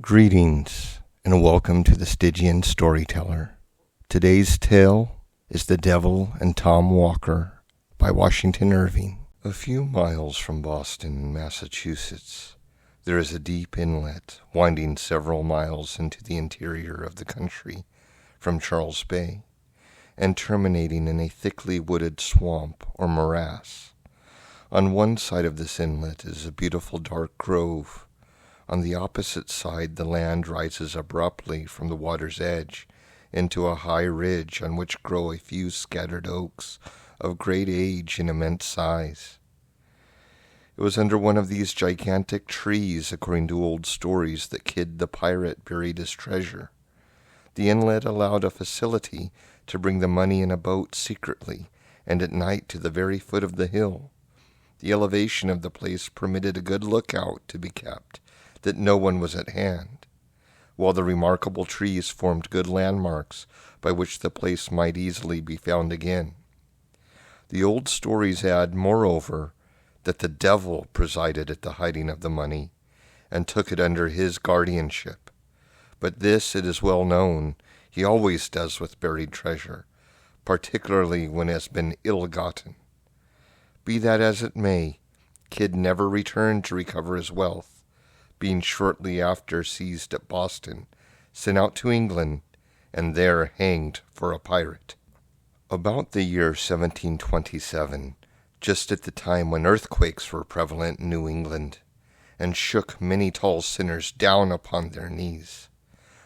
Greetings, and welcome to the Stygian Storyteller. Today's tale is The Devil and Tom Walker by Washington Irving. A few miles from Boston, Massachusetts, there is a deep inlet winding several miles into the interior of the country from Charles Bay and terminating in a thickly wooded swamp or morass. On one side of this inlet is a beautiful dark grove. On the opposite side, the land rises abruptly from the water's edge into a high ridge on which grow a few scattered oaks of great age and immense size. It was under one of these gigantic trees, according to old stories, that Kidd the pirate buried his treasure. The inlet allowed a facility to bring the money in a boat secretly and at night to the very foot of the hill. The elevation of the place permitted a good lookout to be kept, that no one was at hand, while the remarkable trees formed good landmarks by which the place might easily be found again. The old stories add, moreover, that the devil presided at the hiding of the money and took it under his guardianship. But this, it is well known, he always does with buried treasure, particularly when it has been ill-gotten. Be that as it may, Kidd never returned to recover his wealth, being shortly after seized at Boston, sent out to England, and there hanged for a pirate. About the year 1727, just at the time when earthquakes were prevalent in New England, and shook many tall sinners down upon their knees,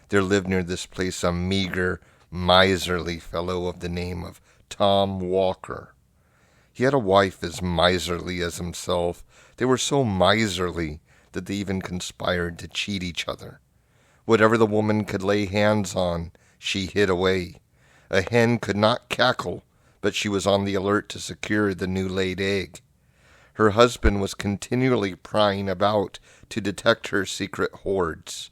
there lived near this place a meager, miserly fellow of the name of Tom Walker. He had a wife as miserly as himself. They were so miserly that they even conspired to cheat each other. Whatever the woman could lay hands on, she hid away. A hen could not cackle, but she was on the alert to secure the new-laid egg. Her husband was continually prying about to detect her secret hoards,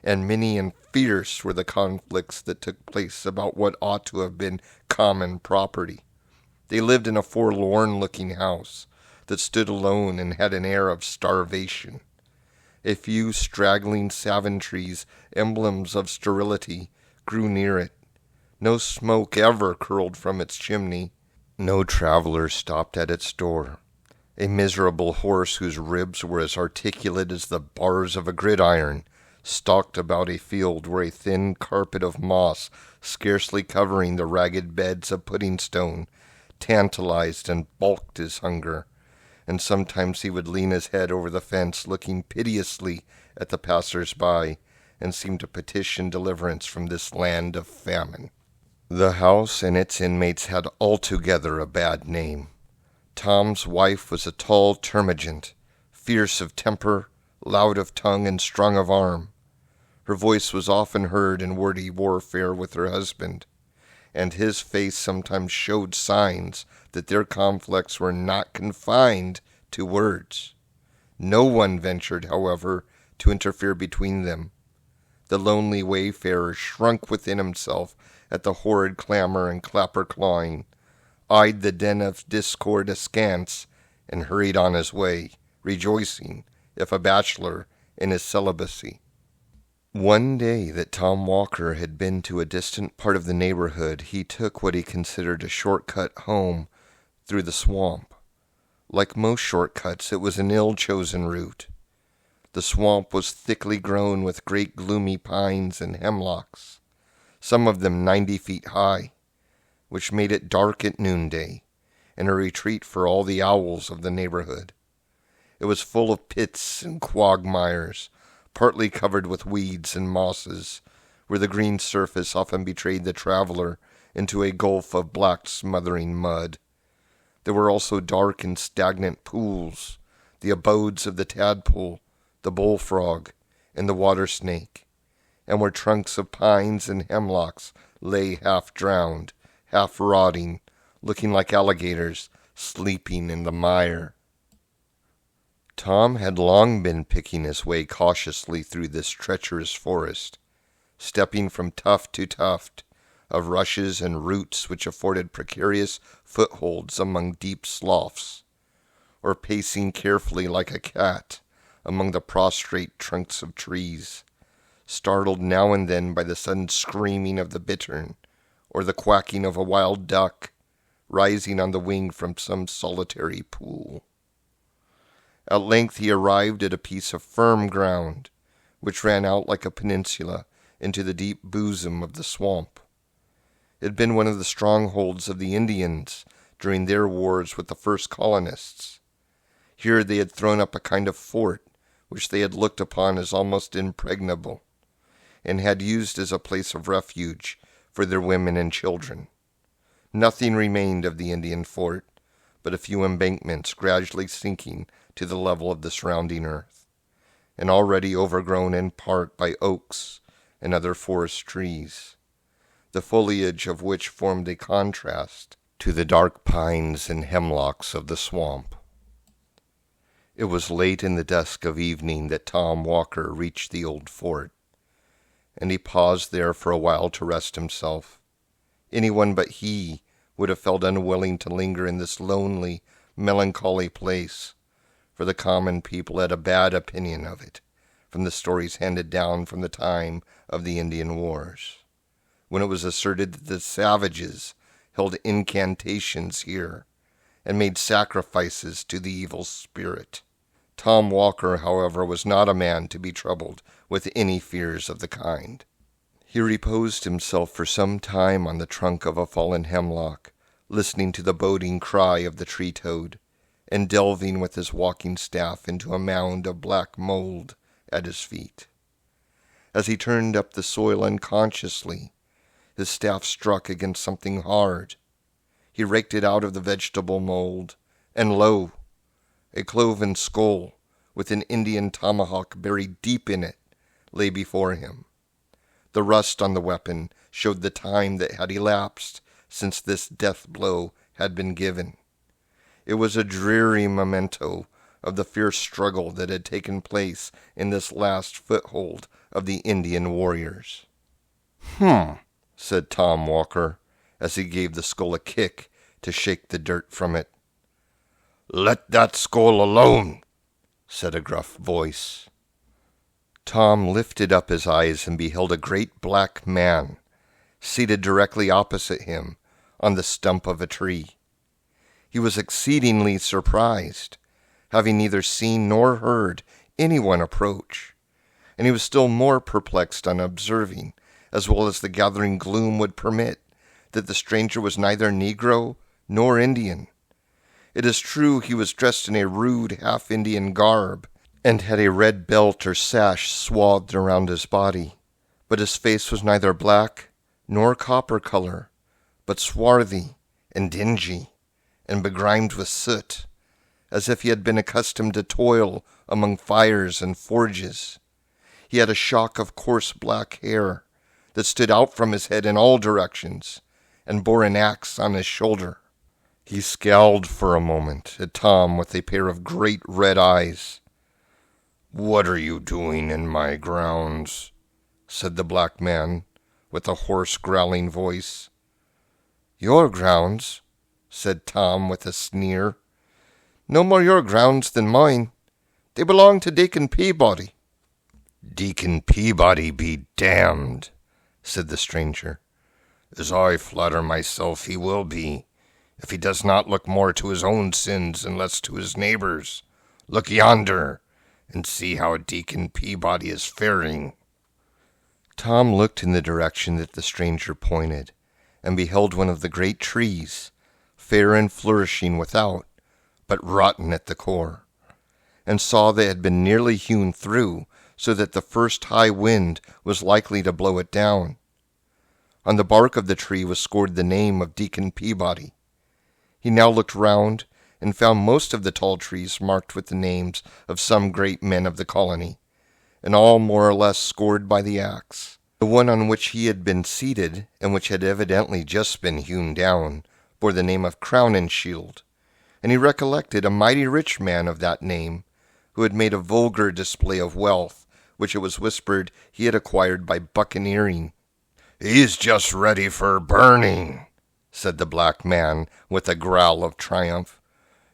and many and fierce were the conflicts that took place about what ought to have been common property. They lived in a forlorn-looking house that stood alone and had an air of starvation. A few straggling savin trees, emblems of sterility, grew near it. No smoke ever curled from its chimney. No traveler stopped at its door. A miserable horse whose ribs were as articulate as the bars of a gridiron stalked about a field where a thin carpet of moss, scarcely covering the ragged beds of pudding stone, tantalized and balked his hunger. And sometimes he would lean his head over the fence, looking piteously at the passers-by, and seem to petition deliverance from this land of famine. The house and its inmates had altogether a bad name. Tom's wife was a tall termagant, fierce of temper, loud of tongue, and strong of arm. Her voice was often heard in wordy warfare with her husband, and his face sometimes showed signs that their conflicts were not confined to words. No one ventured, however, to interfere between them. The lonely wayfarer shrunk within himself at the horrid clamor and clapper-clawing, eyed the den of discord askance, and hurried on his way, rejoicing, if a bachelor, in his celibacy. One day that Tom Walker had been to a distant part of the neighborhood, he took what he considered a short-cut home through the swamp. Like most short-cuts, it was an ill-chosen route. The swamp was thickly grown with great gloomy pines and hemlocks, some of them 90 feet high, which made it dark at noonday, and a retreat for all the owls of the neighborhood. It was full of pits and quagmires, partly covered with weeds and mosses, where the green surface often betrayed the traveler into a gulf of black smothering mud. There were also dark and stagnant pools, the abodes of the tadpole, the bullfrog, and the water snake, and where trunks of pines and hemlocks lay half drowned, half rotting, looking like alligators sleeping in the mire. Tom had long been picking his way cautiously through this treacherous forest, stepping from tuft to tuft of rushes and roots which afforded precarious footholds among deep sloughs, or pacing carefully like a cat among the prostrate trunks of trees, startled now and then by the sudden screaming of the bittern or the quacking of a wild duck rising on the wing from some solitary pool. At length he arrived at a piece of firm ground which ran out like a peninsula into the deep bosom of the swamp. It had been one of the strongholds of the Indians during their wars with the first colonists. Here they had thrown up a kind of fort which they had looked upon as almost impregnable, and had used as a place of refuge for their women and children. Nothing remained of the Indian fort but a few embankments gradually sinking to the level of the surrounding earth, and already overgrown in part by oaks and other forest trees, the foliage of which formed a contrast to the dark pines and hemlocks of the swamp. It was late in the dusk of evening that Tom Walker reached the old fort, and he paused there for a while to rest himself. Anyone but he would have felt unwilling to linger in this lonely, melancholy place, for the common people had a bad opinion of it, from the stories handed down from the time of the Indian wars, when it was asserted that the savages held incantations here and made sacrifices to the evil spirit. Tom Walker, however, was not a man to be troubled with any fears of the kind. He reposed himself for some time on the trunk of a fallen hemlock, listening to the boding cry of the tree-toad, and delving with his walking staff into a mound of black mold at his feet. As he turned up the soil unconsciously, his staff struck against something hard. He raked it out of the vegetable mold, and lo! A cloven skull, with an Indian tomahawk buried deep in it, lay before him. The rust on the weapon showed the time that had elapsed since this death blow had been given. It was a dreary memento of the fierce struggle that had taken place in this last foothold of the Indian warriors. Said Tom Walker, as he gave the skull a kick to shake the dirt from it. "Let that skull alone," said a gruff voice. Tom lifted up his eyes and beheld a great black man, seated directly opposite him on the stump of a tree. He was exceedingly surprised, having neither seen nor heard anyone approach, and he was still more perplexed on observing, as well as the gathering gloom would permit, that the stranger was neither Negro nor Indian. It is true he was dressed in a rude half-Indian garb, and had a red belt or sash swathed around his body, but his face was neither black nor copper color, but swarthy and dingy, and begrimed with soot, as if he had been accustomed to toil among fires and forges. He had a shock of coarse black hair that stood out from his head in all directions, and bore an axe on his shoulder. He scowled for a moment at Tom with a pair of great red eyes. "What are you doing in my grounds?" said the black man, with a hoarse, growling voice. "Your grounds?" said Tom with a sneer. "No more your grounds than mine. They belong to Deacon Peabody." "Deacon Peabody be damned," said the stranger, "as I flatter myself he will be, if he does not look more to his own sins and less to his neighbor's. Look yonder, and see how Deacon Peabody is faring." Tom looked in the direction that the stranger pointed, and beheld one of the great trees, fair and flourishing without, but rotten at the core, and saw that it had been nearly hewn through, so that the first high wind was likely to blow it down. On the bark of the tree was scored the name of Deacon Peabody. He now looked round, and found most of the tall trees marked with the names of some great men of the colony, and all more or less scored by the axe. The one on which he had been seated, and which had evidently just been hewn down, bore the name of Crown and Shield, and he recollected a mighty rich man of that name, who had made a vulgar display of wealth, which it was whispered he had acquired by buccaneering. "He's just ready for burning," said the black man with a growl of triumph.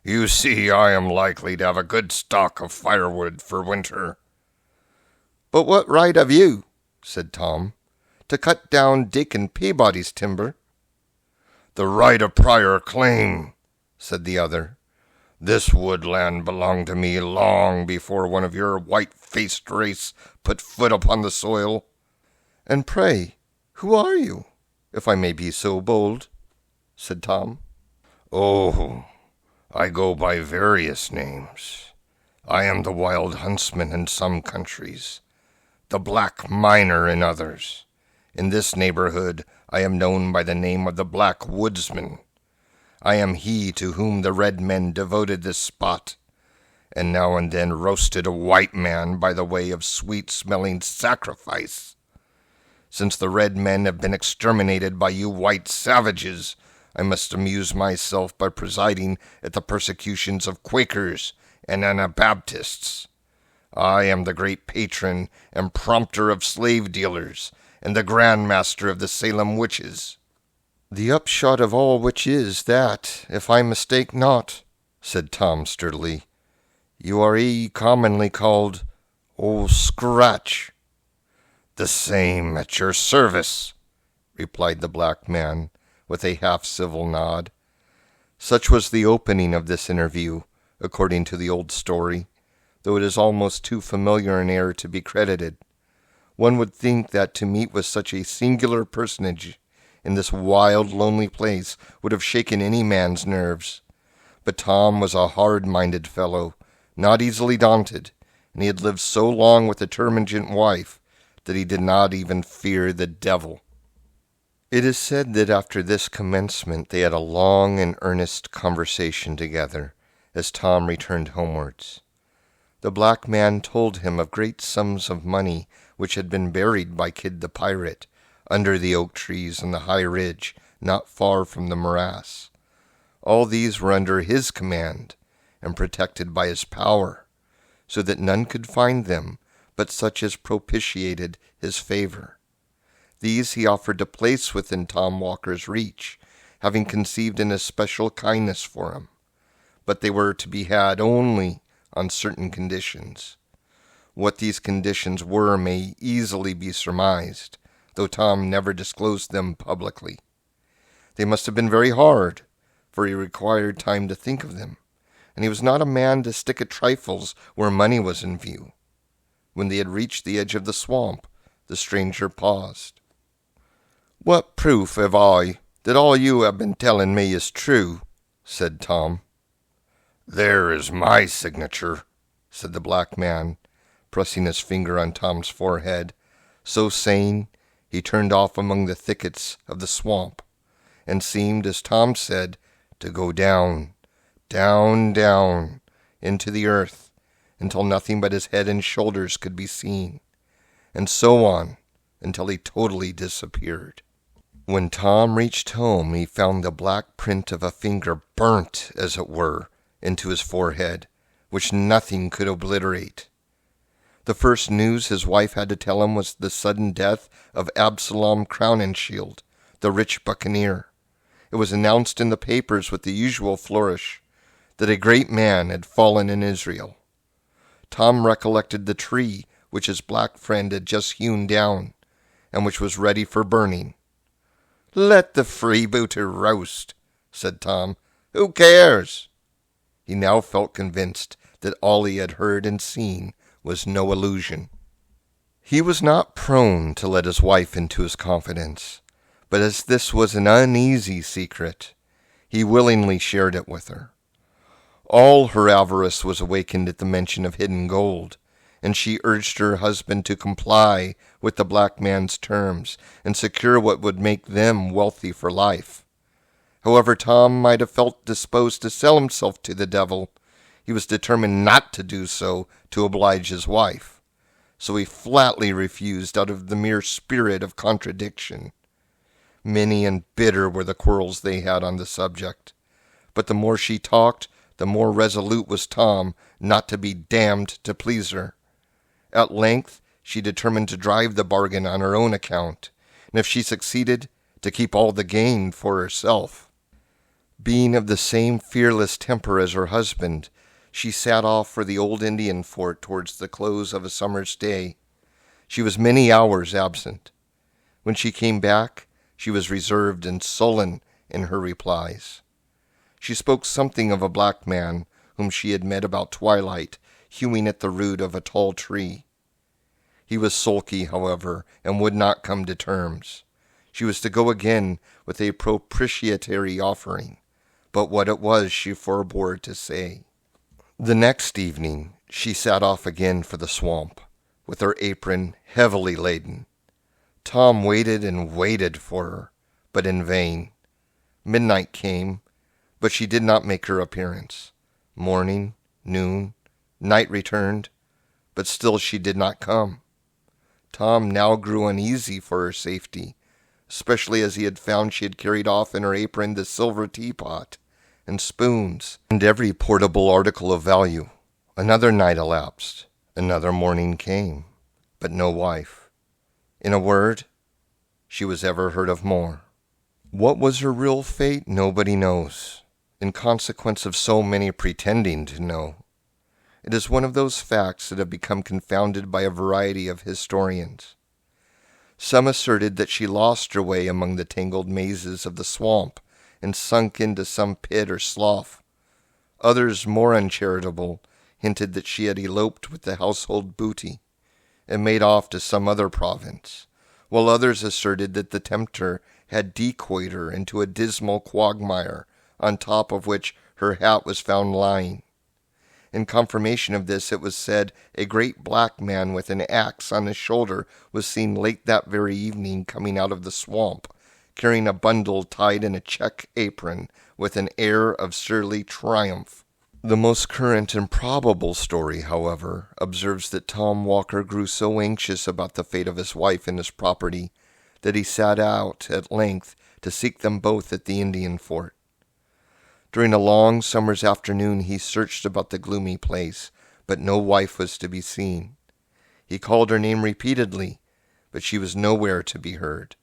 "You see, I am likely to have a good stock of firewood for winter." "But what right have you," said Tom, "to cut down Deacon Peabody's timber?" "The right of prior claim," said the other. "This woodland belonged to me long before one of your white-faced race put foot upon the soil." "And pray, who are you, if I may be so bold?" said Tom. "Oh, I go by various names. I am the wild huntsman in some countries, the black miner in others. In this neighborhood I am known by the name of the Black Woodsman. I am he to whom the red men devoted this spot, and now and then roasted a white man by the way of sweet-smelling sacrifice. Since the red men have been exterminated by you white savages, I must amuse myself by presiding at the persecutions of Quakers and Anabaptists. I am the great patron and prompter of slave dealers, and the grand master of the Salem witches." "The upshot of all which is that, if I mistake not," said Tom sturdily, "you are commonly called Old Scratch." "The same, at your service," replied the black man, with a half-civil nod. Such was the opening of this interview, according to the old story, though it is almost too familiar an air to be credited. One would think that to meet with such a singular personage in this wild, lonely place would have shaken any man's nerves. But Tom was a hard-minded fellow, not easily daunted, and he had lived so long with a termagant wife that he did not even fear the devil. It is said that after this commencement they had a long and earnest conversation together, as Tom returned homewards. The black man told him of great sums of money which had been buried by Kidd the pirate under the oak trees on the high ridge not far from the morass. All these were under his command and protected by his power, so that none could find them but such as propitiated his favor. These he offered to place within Tom Walker's reach, having conceived an especial kindness for him, but they were to be had only on certain conditions. What these conditions were may easily be surmised, though Tom never disclosed them publicly. They must have been very hard, for he required time to think of them, and he was not a man to stick at trifles where money was in view. When they had reached the edge of the swamp, the stranger paused. "What proof have I that all you have been telling me is true?" said Tom. "There is my signature," said the black man, pressing his finger on Tom's forehead. So saying, he turned off among the thickets of the swamp, and seemed, as Tom said, to go down, down, down, into the earth, until nothing but his head and shoulders could be seen, and so on, until he totally disappeared. When Tom reached home, he found the black print of a finger burnt, as it were, into his forehead, which nothing could obliterate. The first news his wife had to tell him was the sudden death of Absalom Crowninshield, the rich buccaneer. It was announced in the papers with the usual flourish that a great man had fallen in Israel. Tom recollected the tree which his black friend had just hewn down, and which was ready for burning. "Let the freebooter roast," said Tom. "Who cares?" He now felt convinced that all he had heard and seen was no illusion. He was not prone to let his wife into his confidence, but as this was an uneasy secret, he willingly shared it with her. All her avarice was awakened at the mention of hidden gold, and she urged her husband to comply with the black man's terms and secure what would make them wealthy for life. However Tom might have felt disposed to sell himself to the devil, he was determined not to do so to oblige his wife. So he flatly refused out of the mere spirit of contradiction. Many and bitter were the quarrels they had on the subject, but the more she talked, the more resolute was Tom not to be damned to please her. At length she determined to drive the bargain on her own account, and if she succeeded, to keep all the gain for herself. Being of the same fearless temper as her husband, she set off for the old Indian fort towards the close of a summer's day. She was many hours absent. When she came back, she was reserved and sullen in her replies. She spoke something of a black man whom she had met about twilight, hewing at the root of a tall tree. He was sulky, however, and would not come to terms. She was to go again with a propitiatory offering, but what it was she forbore to say. The next evening she set off again for the swamp, with her apron heavily laden. Tom waited and waited for her, but in vain. Midnight came, but she did not make her appearance. Morning, noon, night returned, but still she did not come. Tom now grew uneasy for her safety, especially as he had found she had carried off in her apron the silver teapot and spoons and every portable article of value. Another night elapsed. Another morning came, but no wife. In a word, she was ever heard of more. What was her real fate, nobody knows, in consequence of so many pretending to know. It is one of those facts that have become confounded by a variety of historians. Some asserted that she lost her way among the tangled mazes of the swamp and sunk into some pit or slough. Others, more uncharitable, hinted that she had eloped with the household booty and made off to some other province, while others asserted that the tempter had decoyed her into a dismal quagmire, on top of which her hat was found lying. In confirmation of this, it was said a great black man with an axe on his shoulder was seen late that very evening coming out of the swamp, carrying a bundle tied in a check apron with an air of surly triumph. The most current and probable story, however, observes that Tom Walker grew so anxious about the fate of his wife and his property that he set out at length to seek them both at the Indian fort. During a long summer's afternoon he searched about the gloomy place, but no wife was to be seen. He called her name repeatedly, but she was nowhere to be heard.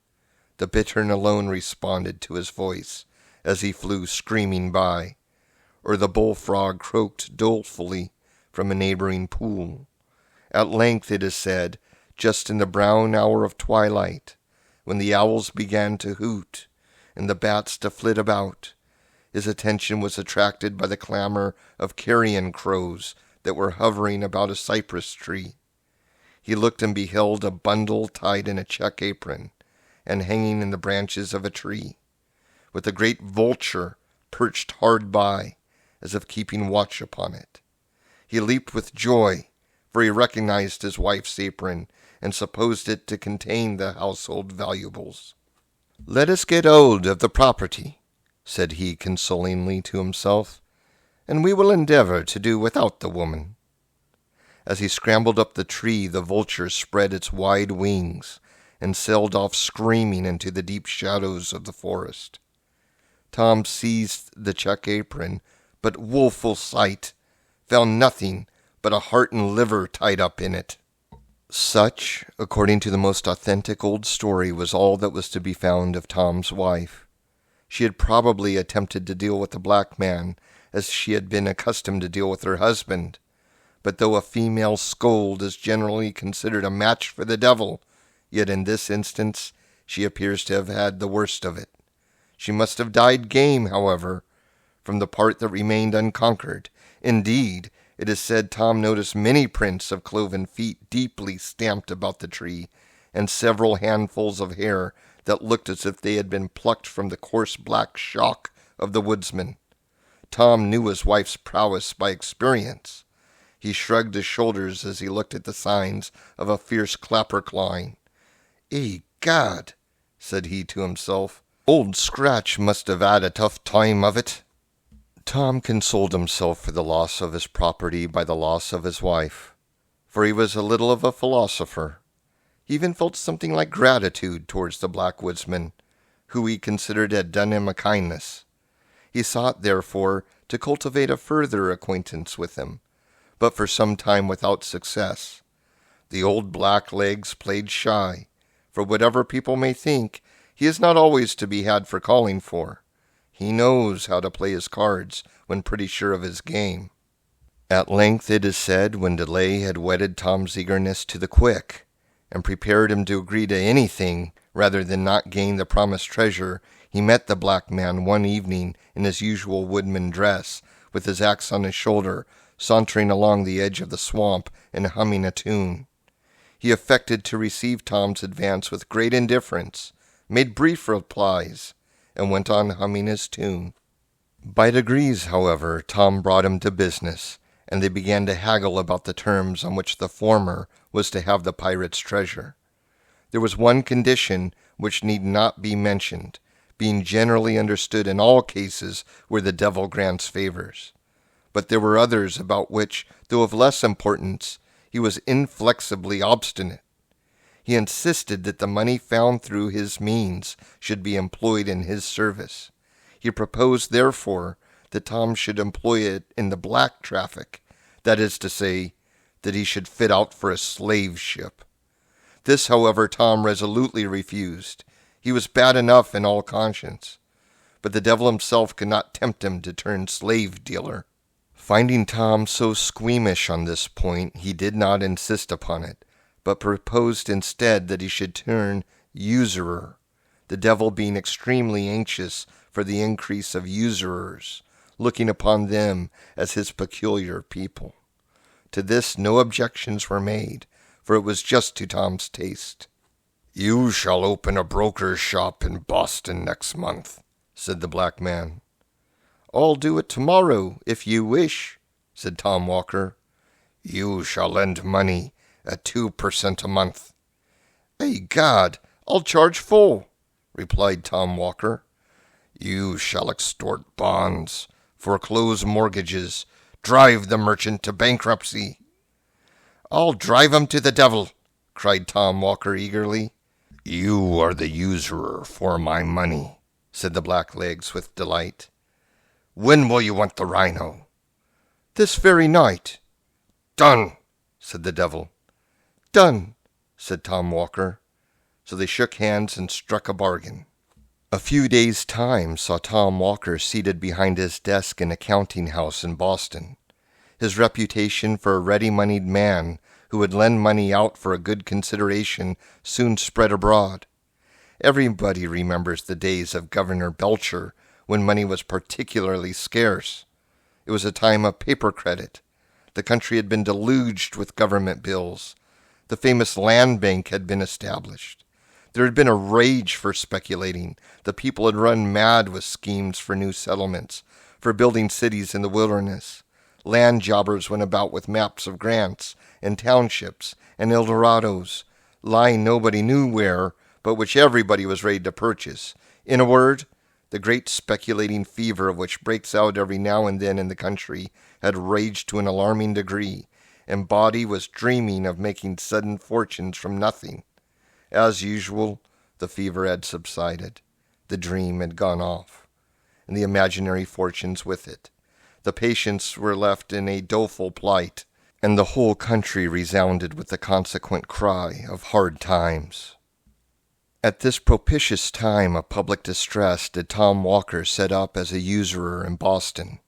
The bittern alone responded to his voice as he flew screaming by, or the bullfrog croaked dolefully from a neighboring pool. At length, it is said, just in the brown hour of twilight, when the owls began to hoot and the bats to flit about, his attention was attracted by the clamor of carrion crows that were hovering about a cypress tree. He looked and beheld a bundle tied in a check apron and hanging in the branches of a tree, with a great vulture perched hard by, as if keeping watch upon it. He leaped with joy, for he recognized his wife's apron and supposed it to contain the household valuables. "Let us get hold of the property," said he consolingly to himself, "and we will endeavor to do without the woman." As he scrambled up the tree, the vulture spread its wide wings and sailed off screaming into the deep shadows of the forest. Tom seized the check apron, but woeful sight, found nothing but a heart and liver tied up in it. Such, according to the most authentic old story, was all that was to be found of Tom's wife. She had probably attempted to deal with the black man as she had been accustomed to deal with her husband, but though a female scold is generally considered a match for the devil, yet in this instance she appears to have had the worst of it. She must have died game, however, from the part that remained unconquered. Indeed, it is said Tom noticed many prints of cloven feet deeply stamped about the tree, and several handfuls of hair that looked as if they had been plucked from the coarse black shock of the woodsman. Tom knew his wife's prowess by experience. He shrugged his shoulders as he looked at the signs of a fierce clapper clawing. "Egad," said he to himself, "Old Scratch must have had a tough time of it." Tom consoled himself for the loss of his property by the loss of his wife, for he was a little of a philosopher. He even felt something like gratitude towards the black woodsman, who he considered had done him a kindness. He sought, therefore, to cultivate a further acquaintance with him, but for some time without success. The old blacklegs played shy, for whatever people may think, he is not always to be had for calling for. He knows how to play his cards when pretty sure of his game. At length, it is said, when delay had whetted Tom's eagerness to the quick, and prepared him to agree to anything rather than not gain the promised treasure, he met the black man one evening in his usual woodman dress, with his axe on his shoulder, sauntering along the edge of the swamp and humming a tune. He affected to receive Tom's advance with great indifference, made brief replies, and went on humming his tune. By degrees, however, Tom brought him to business, and they began to haggle about the terms on which the former was to have the pirate's treasure. There was one condition which need not be mentioned, being generally understood in all cases where the devil grants favors. But there were others about which, though of less importance, he was inflexibly obstinate. He insisted that the money found through his means should be employed in his service. He proposed, therefore, that Tom should employ it in the black traffic, that is to say, that he should fit out for a slave ship. This, however, Tom resolutely refused. He was bad enough in all conscience, but the devil himself could not tempt him to turn slave dealer. Finding Tom so squeamish on this point, he did not insist upon it, but proposed instead that he should turn usurer, the devil being extremely anxious for the increase of usurers, looking upon them as his peculiar people. To this no objections were made, for it was just to Tom's taste. "You shall open a broker's shop in Boston next month," said the black man. "I'll do it tomorrow, if you wish," said Tom Walker. "You shall lend money at 2% a month." "Egad, I'll charge full," replied Tom Walker. "You shall extort bonds, foreclose mortgages, drive the merchant to bankruptcy." "I'll drive him to the devil," cried Tom Walker eagerly. "You are the usurer for my money," said the blacklegs with delight. "When will you want the rhino?" "This very night." "Done," said the devil. "Done," said Tom Walker. So they shook hands and struck a bargain. A few days' time saw Tom Walker seated behind his desk in a counting house in Boston. His reputation for a ready-moneyed man who would lend money out for a good consideration soon spread abroad. Everybody remembers the days of Governor Belcher, when money was particularly scarce. It was a time of paper credit. The country had been deluged with government bills. The famous land bank had been established. There had been a rage for speculating. The people had run mad with schemes for new settlements, for building cities in the wilderness. Land jobbers went about with maps of grants and townships and Eldorados, lying nobody knew where, but which everybody was ready to purchase. In a word, the great speculating fever of which breaks out every now and then in the country had raged to an alarming degree, and body was dreaming of making sudden fortunes from nothing. As usual, the fever had subsided. The dream had gone off, and the imaginary fortunes with it. The patients were left in a doleful plight, and the whole country resounded with the consequent cry of hard times. At this propitious time of public distress did Tom Walker set up as a usurer in Boston.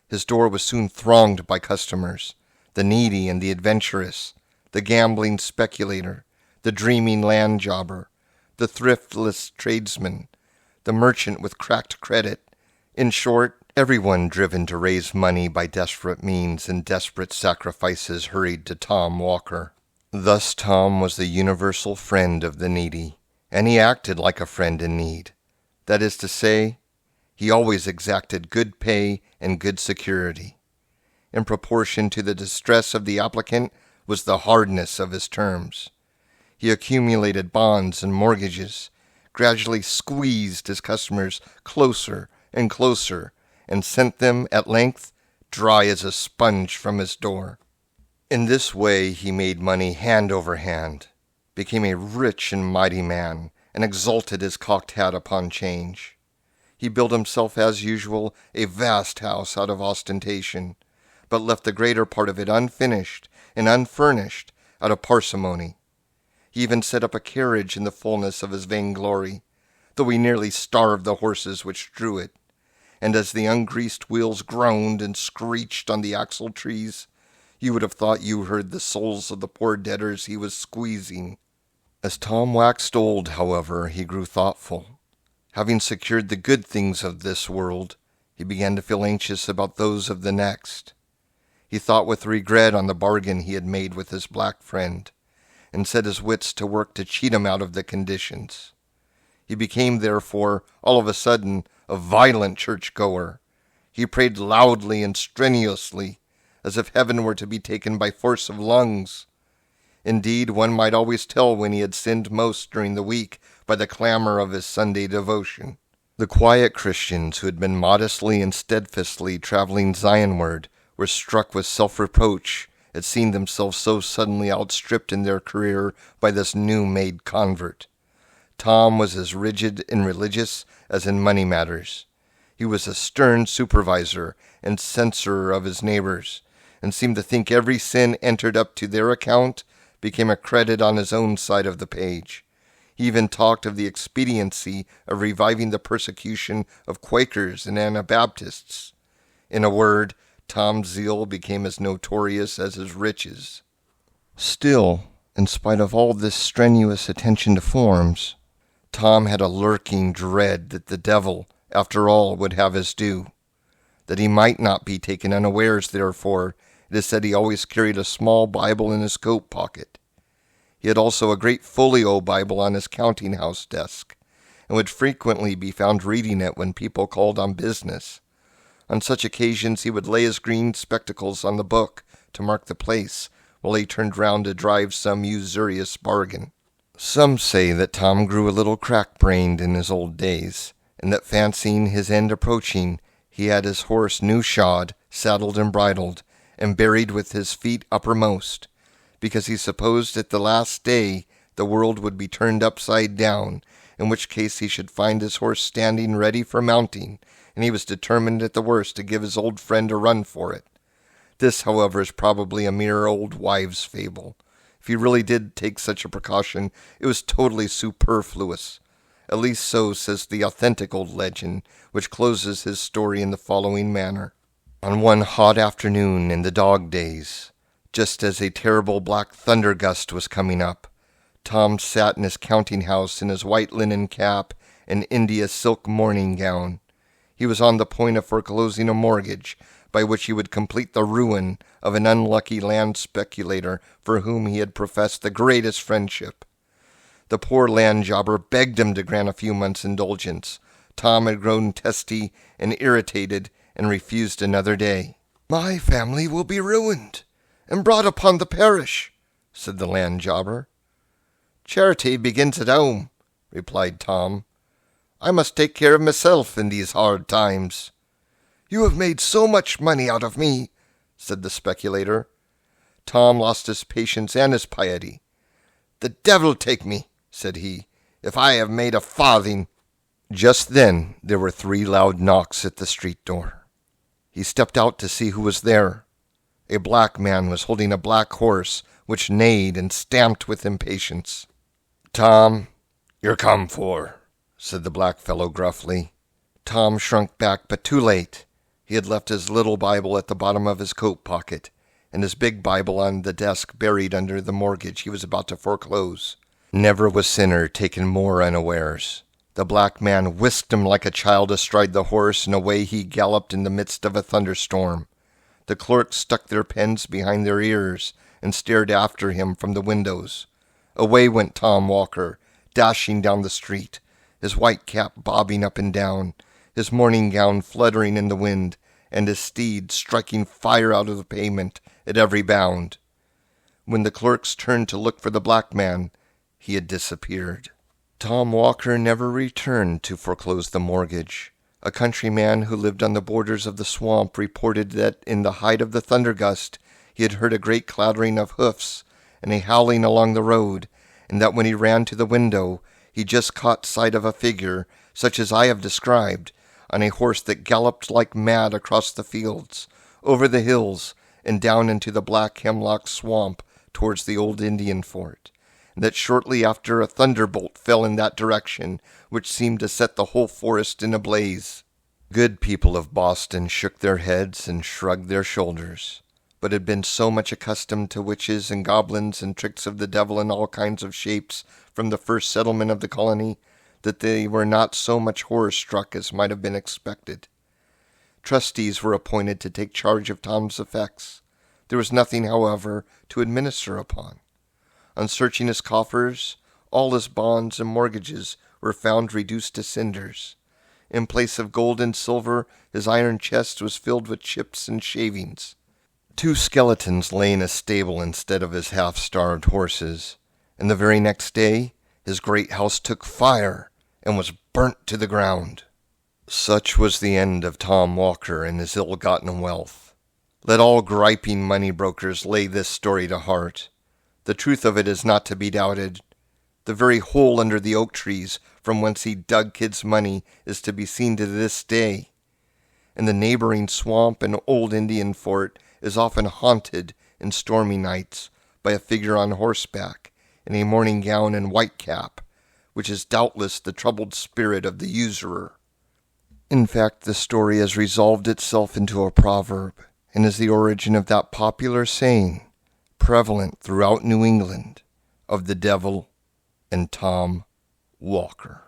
His door was soon thronged by customers, the needy and the adventurous, the gambling speculator, the dreaming land jobber, the thriftless tradesman, the merchant with cracked credit. In short, everyone driven to raise money by desperate means and desperate sacrifices hurried to Tom Walker. Thus Tom was the universal friend of the needy, and he acted like a friend in need. That is to say, he always exacted good pay and good security. In proportion to the distress of the applicant was the hardness of his terms. He accumulated bonds and mortgages, gradually squeezed his customers closer and closer, and sent them, at length, dry as a sponge from his door. In this way he made money hand over hand, became a rich and mighty man, and exalted his cocked hat upon change. He built himself, as usual, a vast house out of ostentation, but left the greater part of it unfinished and unfurnished out of parsimony. He even set up a carriage in the fullness of his vainglory, though he nearly starved the horses which drew it, and as the ungreased wheels groaned and screeched on the axle-trees, you would have thought you heard the souls of the poor debtors he was squeezing. As Tom waxed old, however, he grew thoughtful. Having secured the good things of this world, he began to feel anxious about those of the next. He thought with regret on the bargain he had made with his black friend, and set his wits to work to cheat him out of the conditions. He became, therefore, all of a sudden, a violent church-goer. He prayed loudly and strenuously, as if heaven were to be taken by force of lungs. Indeed, one might always tell when he had sinned most during the week by the clamor of his Sunday devotion. The quiet Christians who had been modestly and steadfastly traveling Zionward were struck with self-reproach at seeing themselves so suddenly outstripped in their career by this new-made convert. Tom was as rigid and religious as in money matters. He was a stern supervisor and censor of his neighbors, and seemed to think every sin entered up to their account became a credit on his own side of the page. He even talked of the expediency of reviving the persecution of Quakers and Anabaptists. In a word, Tom's zeal became as notorious as his riches. Still, in spite of all this strenuous attention to forms, Tom had a lurking dread that the devil, after all, would have his due. That he might not be taken unawares, therefore, it is said he always carried a small Bible in his coat pocket. He had also a great folio Bible on his counting-house desk, and would frequently be found reading it when people called on business. On such occasions he would lay his green spectacles on the book to mark the place, while he turned round to drive some usurious bargain. Some say that Tom grew a little crack-brained in his old days, and that fancying his end approaching, he had his horse new-shod, saddled and bridled, and buried with his feet uppermost, because he supposed at the last day the world would be turned upside down, in which case he should find his horse standing ready for mounting, and he was determined at the worst to give his old friend a run for it. This, however, is probably a mere old wives' fable. If he really did take such a precaution, it was totally superfluous. At least so says the authentic old legend, which closes his story in the following manner. On one hot afternoon in the dog days, just as a terrible black thunder gust was coming up, Tom sat in his counting-house in his white linen cap and India silk morning gown. He was on the point of foreclosing a mortgage by which he would complete the ruin of an unlucky land speculator for whom he had professed the greatest friendship. The poor land jobber begged him to grant a few months' indulgence. Tom had grown testy and irritated and refused another day. "My family will be ruined and brought upon the parish," said the land jobber. "Charity begins at home," replied Tom. "I must take care of myself in these hard times." "You have made so much money out of me," said the speculator. Tom lost his patience and his piety. "The devil take me," said he, "if I have made a farthing." Just then there were 3 loud knocks at the street door. He stepped out to see who was there. A black man was holding a black horse, which neighed and stamped with impatience. "Tom, you're come for," said the black fellow gruffly. Tom shrunk back, but too late. He had left his little Bible at the bottom of his coat pocket, and his big Bible on the desk buried under the mortgage he was about to foreclose. Never was sinner taken more unawares. The black man whisked him like a child astride the horse, and away he galloped in the midst of a thunderstorm. The clerks stuck their pens behind their ears and stared after him from the windows. Away went Tom Walker, dashing down the street, his white cap bobbing up and down, his morning gown fluttering in the wind, and his steed striking fire out of the pavement at every bound. When the clerks turned to look for the black man, he had disappeared. Tom Walker never returned to foreclose the mortgage. A countryman who lived on the borders of the swamp reported that in the height of the thundergust he had heard a great clattering of hoofs and a howling along the road, and that when he ran to the window he just caught sight of a figure, such as I have described, on a horse that galloped like mad across the fields, over the hills, and down into the black hemlock swamp towards the old Indian fort, and that shortly after a thunderbolt fell in that direction, which seemed to set the whole forest in a blaze. Good people of Boston shook their heads and shrugged their shoulders, but had been so much accustomed to witches and goblins and tricks of the devil in all kinds of shapes from the first settlement of the colony that they were not so much horror-struck as might have been expected. Trustees were appointed to take charge of Tom's effects. There was nothing, however, to administer upon. On searching his coffers, all his bonds and mortgages were found reduced to cinders. In place of gold and silver, his iron chest was filled with chips and shavings. 2 skeletons lay in a stable instead of his half-starved horses, and the very next day his great house took fire and was burnt to the ground. Such was the end of Tom Walker and his ill-gotten wealth. Let all griping money-brokers lay this story to heart. The truth of it is not to be doubted. The very hole under the oak trees from whence he dug Kid's money is to be seen to this day, and the neighboring swamp and old Indian fort is often haunted in stormy nights by a figure on horseback in a morning gown and white cap, which is doubtless the troubled spirit of the usurer. In fact, the story has resolved itself into a proverb, and is the origin of that popular saying, prevalent throughout New England, of the devil and Tom Walker.